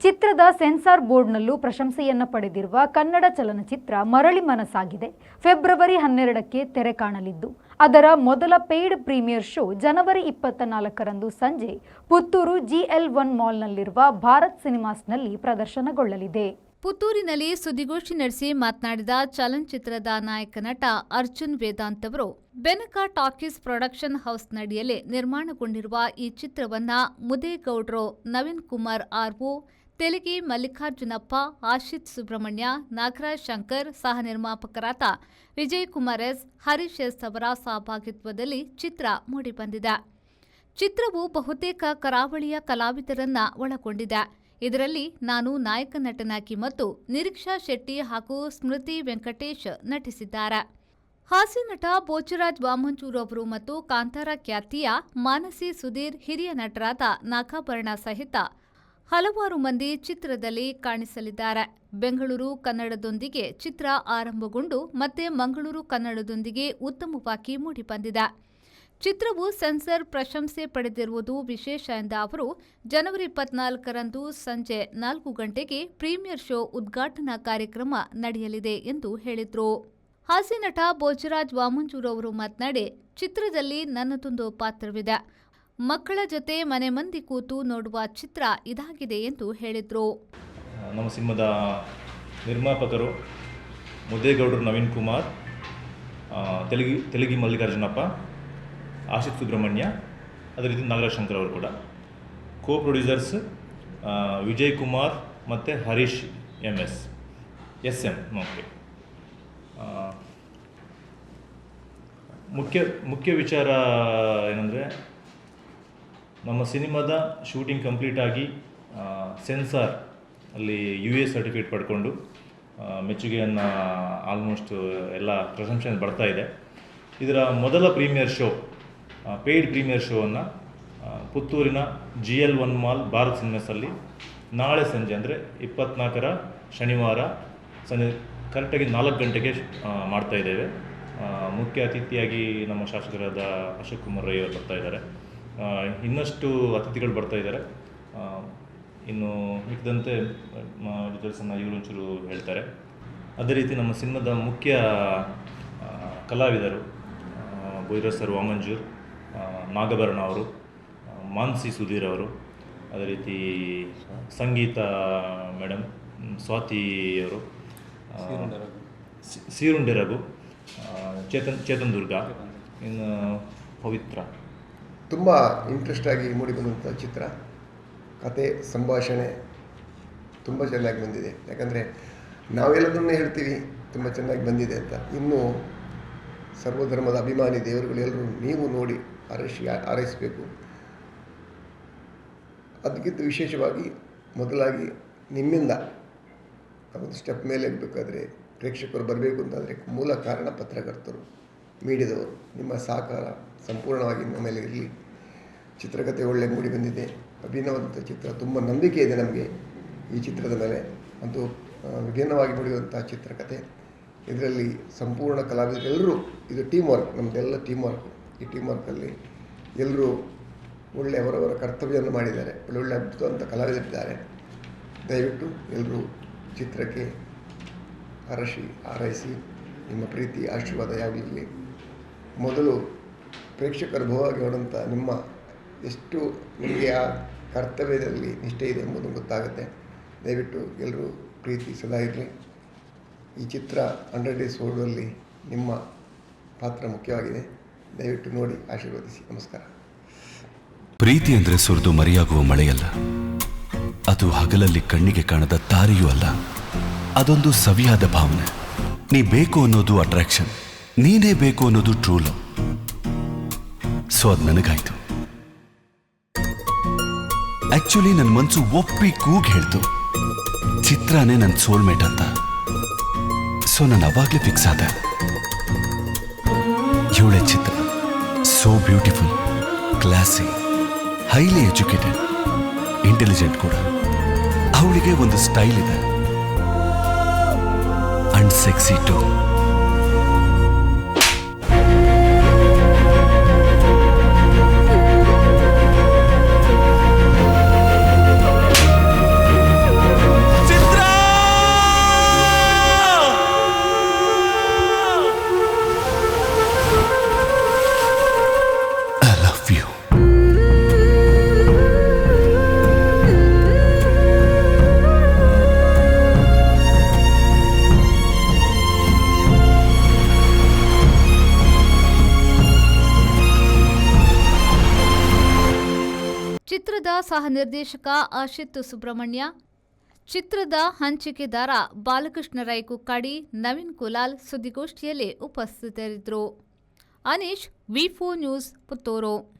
ಚಿತ್ರದ ಸೆನ್ಸಾರ್ ಬೋರ್ಡ್ನಲ್ಲೂ ಪ್ರಶಂಸೆಯನ್ನು ಪಡೆದಿರುವ ಕನ್ನಡ ಚಲನಚಿತ್ರ ಮರಳಿ ಮನಸಾಗಿದೆ ಫೆಬ್ರವರಿ 12ಕ್ಕೆ ತೆರೆ ಕಾಣಲಿದ್ದು ಅದರ ಮೊದಲ ಪೇಯ್ಡ್ ಪ್ರೀಮಿಯರ್ ಶೋ ಜನವರಿ 24ರಂದು ಸಂಜೆ ಪುತ್ತೂರು GL1 ಮಾಲ್ನಲ್ಲಿರುವ ಭಾರತ್ ಸಿನಿಮಾಸ್ನಲ್ಲಿ ಪ್ರದರ್ಶನಗೊಳ್ಳಲಿದೆ. ಪುತ್ತೂರಿನಲ್ಲಿ ಸುದ್ದಿಗೋಷ್ಠಿ ನಡೆಸಿ ಮಾತನಾಡಿದ ಚಲನಚಿತ್ರದ ನಾಯಕ ನಟ ಅರ್ಜುನ್ ವೇದಾಂತ್ ಅವರು, ಬೆನಕ ಟಾಕೀಸ್ ಪ್ರೊಡಕ್ಷನ್ ಹೌಸ್ನಡಿಯಲ್ಲಿ ನಿರ್ಮಾಣಗೊಂಡಿರುವ ಈ ಚಿತ್ರವನ್ನ ಮುದೇಗೌಡ್ರು ನವೀನ್ ಕುಮಾರ್ ಆರ್ವೋ, ತೆಲಗಿ ಮಲ್ಲಿಕಾರ್ಜುನಪ್ಪ, ಆಶಿತ್ ಸುಬ್ರಹ್ಮಣ್ಯ, ನಾಗರಾಜ್ ಶಂಕರ್, ಸಹ ನಿರ್ಮಾಪಕರಾದ ವಿಜಯ್ ಕುಮಾರ್ ಎಸ್, ಹರೀಶ್ ಎಸ್ ಅವರ ಸಹಭಾಗಿತ್ವದಲ್ಲಿ ಚಿತ್ರ ಮೂಡಿಬಂದಿದೆ. ಚಿತ್ರವು ಬಹುತೇಕ ಕರಾವಳಿಯ ಕಲಾವಿದರನ್ನ ಒಳಗೊಂಡಿದೆ. ಇದರಲ್ಲಿ ನಾನು ನಾಯಕ ನಟನಾಗಿ ಮತ್ತು ನಿರೀಕ್ಷಾ ಶೆಟ್ಟಿ ಹಾಗೂ ಸ್ಮೃತಿ ವೆಂಕಟೇಶ್ ನಟಿಸಿದ್ದಾರೆ. ಹಾಸ್ಯ ನಟ ಬೋಚರಾಜ್ ವಾಮಂಜೂರು ಅವರು ಮತ್ತು ಕಾಂತಾರ ಖ್ಯಾತಿಯ ಮಾನಸಿ ಸುಧೀರ್, ಹಿರಿಯ ನಟರಾದ ನಾಗಾಭರಣ ಸಹಿತ ಹಲವಾರು ಮಂದಿ ಚಿತ್ರದಲ್ಲಿ ಕಾಣಿಸಲಿದ್ದಾರೆ. ಬೆಂಗಳೂರು ಕನ್ನಡದೊಂದಿಗೆ ಚಿತ್ರ ಆರಂಭಗೊಂಡು ಮತ್ತೆ ಮಂಗಳೂರು ಕನ್ನಡದೊಂದಿಗೆ ಉತ್ತಮವಾಗಿ ಮೂಡಿಬಂದಿದೆ. ಚಿತ್ರವು ಸೆನ್ಸರ್ ಪ್ರಶಂಸೆ ಪಡೆದಿರುವುದು ವಿಶೇಷ ಎಂದ ಅವರು, ಜನವರಿ 24ರಂದು ಸಂಜೆ 4 ಗಂಟೆಗೆ ಪ್ರೀಮಿಯರ್ ಶೋ ಉದ್ಘಾಟನಾ ಕಾರ್ಯಕ್ರಮ ನಡೆಯಲಿದೆ ಎಂದು ಹೇಳಿದರು. ಹಾಸ್ಯ ನಟ ಬೋಜರಾಜ್ ವಾಮಂಜೂರು ಅವರು ಮಾತನಾಡಿ, ಚಿತ್ರದಲ್ಲಿ ನನ್ನದೊಂದು ಪಾತ್ರವಿದೆ. ಮಕ್ಕಳ ಜೊತೆ ಮನೆ ಮಂದಿ ಕೂತು ನೋಡುವ ಚಿತ್ರ ಇದಾಗಿದೆ ಎಂದು ಹೇಳಿದರು. ನಮ್ಮ ಸಿನಿಮಾದ ನಿರ್ಮಾಪಕರು ಮುದೇಗೌಡರು ನವೀನ್ ಕುಮಾರ್, ತೆಲಗಿ ಮಲ್ಲಿಕಾರ್ಜುನಪ್ಪ, ಆಶಿತ್ ಸುಬ್ರಹ್ಮಣ್ಯ, ಅದೇ ರೀತಿ ನಾಗರಾಜ್ ಶಂಕರ್ ಅವರು ಕೂಡ. ಕೋ ಪ್ರೊಡ್ಯೂಸರ್ಸ್ ವಿಜಯ್ ಕುಮಾರ್ ಮತ್ತು ಹರೀಶ್ SM. ಓಕೆ. ಮುಖ್ಯ ವಿಚಾರ ಏನಂದರೆ, ನಮ್ಮ ಸಿನಿಮಾದ ಶೂಟಿಂಗ್ ಕಂಪ್ಲೀಟ್ ಆಗಿ ಸೆನ್ಸಾರ್ ಅಲ್ಲಿ US ಸರ್ಟಿಫಿಕೇಟ್ ಪಡ್ಕೊಂಡು ಮೆಚ್ಚುಗೆಯನ್ನು ಆಲ್ಮೋಸ್ಟ್ ಎಲ್ಲ ಪ್ರಶಂಸೆಯನ್ನು ಬರ್ತಾ ಇದೆ. ಇದರ ಮೊದಲ ಪ್ರೀಮಿಯರ್ ಶೋ, ಪೇಯ್ಡ್ ಪ್ರೀಮಿಯರ್ ಶೋವನ್ನು ಪುತ್ತೂರಿನ GL1 ಮಾಲ್ ಭಾರತ್ ಸಿನಿಮಾಸಲ್ಲಿ ನಾಳೆ ಸಂಜೆ ಅಂದರೆ 24ರ ಶನಿವಾರ ಸಂಜೆ ಕರೆಕ್ಟಾಗಿ 4 ಗಂಟೆಗೆ ಮಾಡ್ತಾಯಿದ್ದೇವೆ. ಮುಖ್ಯ ಅತಿಥಿಯಾಗಿ ನಮ್ಮ ಶಾಸಕರಾದ ಅಶೋಕ್ ಕುಮಾರ್ ರೈ ಅವರು ಬರ್ತಾ ಇದ್ದಾರೆ. ಇನ್ನಷ್ಟು ಅತಿಥಿಗಳು ಬರ್ತಾ ಇದ್ದಾರೆ. ಇನ್ನು ಮಿಕ್ಕಿದಂತೆ ಡೀಟೇಲ್ಸನ್ನು ಇವರು ಒಂಚೂರು ಹೇಳ್ತಾರೆ. ಅದೇ ರೀತಿ ನಮ್ಮ ಸಿನಿಮಾದ ಮುಖ್ಯ ಕಲಾವಿದರು ಭೈರವ್ ಸರ್ ವಾಮಂಜೂರ್, ನಾಗಭರಣ ಅವರು, ಮಾನಸಿ ಸುಧೀರ್ ಅವರು, ಅದೇ ರೀತಿ ಸಂಗೀತ ಮೇಡಮ್ ಸ್ವಾತಿ ಅವರು, ಸೀರುಂಡೆ ರಘು, ಚೇತನ್ ದುರ್ಗಾ, ಇನ್ನು ಪವಿತ್ರ. ತುಂಬ ಇಂಟ್ರೆಸ್ಟಾಗಿ ಮೂಡಿಬಂದಂಥ ಚಿತ್ರ. ಕತೆ, ಸಂಭಾಷಣೆ ತುಂಬ ಚೆನ್ನಾಗಿ ಬಂದಿದೆ. ಯಾಕಂದರೆ ನಾವೆಲ್ಲದನ್ನೇ ಹೇಳ್ತೀವಿ ತುಂಬ ಚೆನ್ನಾಗಿ ಬಂದಿದೆ ಅಂತ. ಇನ್ನೂ ಸರ್ವಧರ್ಮದ ಅಭಿಮಾನಿ ದೇವರುಗಳೆಲ್ಲರೂ ನೀವು ನೋಡಿ ಆರೈಸಬೇಕು. ಅದಕ್ಕಿಂತ ವಿಶೇಷವಾಗಿ ಮೊದಲಾಗಿ ನಿಮ್ಮಿಂದ ಒಂದು ಸ್ಟೆಪ್ ಮೇಲೆ ಇರಬೇಕಾದ್ರೆ, ಪ್ರೇಕ್ಷಕರು ಬರಬೇಕು ಅಂತಂದರೆ ಮೂಲ ಕಾರಣ ಪತ್ರಕರ್ತರು, ಮೀಡಿಯಾದವರು. ನಿಮ್ಮ ಸಹಕಾರ ಸಂಪೂರ್ಣವಾಗಿ ನಮ್ಮ ಮೇಲೆ ಇರಲಿ. ಚಿತ್ರಕಥೆ ಒಳ್ಳೆ ಮೂಡಿ ಬಂದಿದೆ, ಅಭಿನವಾದಂಥ ಚಿತ್ರ. ತುಂಬ ನಂಬಿಕೆ ಇದೆ ನಮಗೆ ಈ ಚಿತ್ರದ ಮೇಲೆ. ಅಂತೂ ವಿಭಿನ್ನವಾಗಿ ಮೂಡಿರುವಂಥ ಚಿತ್ರಕಥೆ. ಇದರಲ್ಲಿ ಸಂಪೂರ್ಣ ಕಲಾವಿದರೆಲ್ಲರೂ, ಇದು ಟೀಮ್ ವರ್ಕ್, ನಮ್ಮದೆಲ್ಲ ಟೀಮ್ ವರ್ಕ್. ಈ ಟೀಮ್ ವರ್ಕಲ್ಲಿ ಎಲ್ಲರೂ ಒಳ್ಳೆ ಅವರವರ ಕರ್ತವ್ಯವನ್ನು ಮಾಡಿದ್ದಾರೆ. ಒಳ್ಳೊಳ್ಳೆ ಅದ್ಭುತವಂತ ಕಲಾವಿದರಿದ್ದಾರೆ. ದಯವಿಟ್ಟು ಎಲ್ಲರೂ ಚಿತ್ರಕ್ಕೆ ಆರೈಸಿ ನಿಮ್ಮ ಪ್ರೀತಿ ಆಶೀರ್ವಾದ ಯಾವಾಗಲಿರಲಿ. ಮೊದಲು ಪ್ರೇಕ್ಷಕರ ಭವವಾಗಿ ನೋಡುವಂಥ ನಿಮ್ಮ ಎಷ್ಟು ನಿಮಗೆ ಆ ಕರ್ತವ್ಯದಲ್ಲಿ ನಿಷ್ಠೆ ಇದೆ ಎಂಬುದು ಗೊತ್ತಾಗುತ್ತೆ. ದಯವಿಟ್ಟು ಎಲ್ಲರೂ ಪ್ರೀತಿ ಸದಾ ಇರಲಿ. ಈ ಚಿತ್ರ 100 Days ಓಡುವಲ್ಲಿ ನಿಮ್ಮ ಪಾತ್ರ ಮುಖ್ಯವಾಗಿದೆ. ದಯವಿಟ್ಟು ನೋಡಿ ಆಶೀರ್ವದಿಸಿ. ನಮಸ್ಕಾರ. ಪ್ರೀತಿ ಅಂದರೆ ಸುರಿದು ಮರೆಯಾಗುವ ಮಳೆಯಲ್ಲ, ಅದು ಹಗಲಲ್ಲಿ ಕಣ್ಣಿಗೆ ಕಾಣದ ತಾರೆಯೂ ಅಲ್ಲ. ಅದೊಂದು ಸವಿಯಾದ ಭಾವನೆ. ನೀ ಬೇಕು ಅನ್ನೋದು ಅಟ್ರಾಕ್ಷನ್, ನೀನೇ ಬೇಕು ಅನ್ನೋದು ಟ್ರೂ ಲವ್. ಸೊ ಅದು ನನಗಾಯ್ತು. ಆಕ್ಚುಲಿ ನನ್ನ ಮನಸ್ಸು ಒಪ್ಪಿ ಕೂಗ್ ಹೇಳ್ತು, ಚಿತ್ರನೇ ನನ್ನ ಸೋಲ್ಮೇಟ್ ಅಂತ. ಸೊ ನಾನು ಅವಾಗಲೇ ಫಿಕ್ಸ್ ಆದೆ. ಇವಳೆ Chitra so beautiful, classy, highly educated, intelligent ಕೂಡ. ಅವಳಿಗೆ ಒಂದು ಸ್ಟೈಲ್ ಇದೆ, ಅಂಡ್ ಸೆಕ್ಸಿ ಟು. ಸಹ ನಿರ್ದೇಶಕ ಅಶಿತ್ ಸುಬ್ರಹ್ಮಣ್ಯ, ಚಿತ್ರದ ಹಂಚಿಕೆದಾರ ಬಾಲಕೃಷ್ಣ ರೈ ಕುಕ್ಕಾಡಿ, ನವೀನ್ ಕುಲಾಲ್ ಸುದ್ದಿಗೋಷ್ಠಿಯಲ್ಲಿ ಉಪಸ್ಥಿತರಿದ್ದರು. ಅನೀಶ್, ವಿ4 ನ್ಯೂಸ್, ಪುತ್ತೂರು.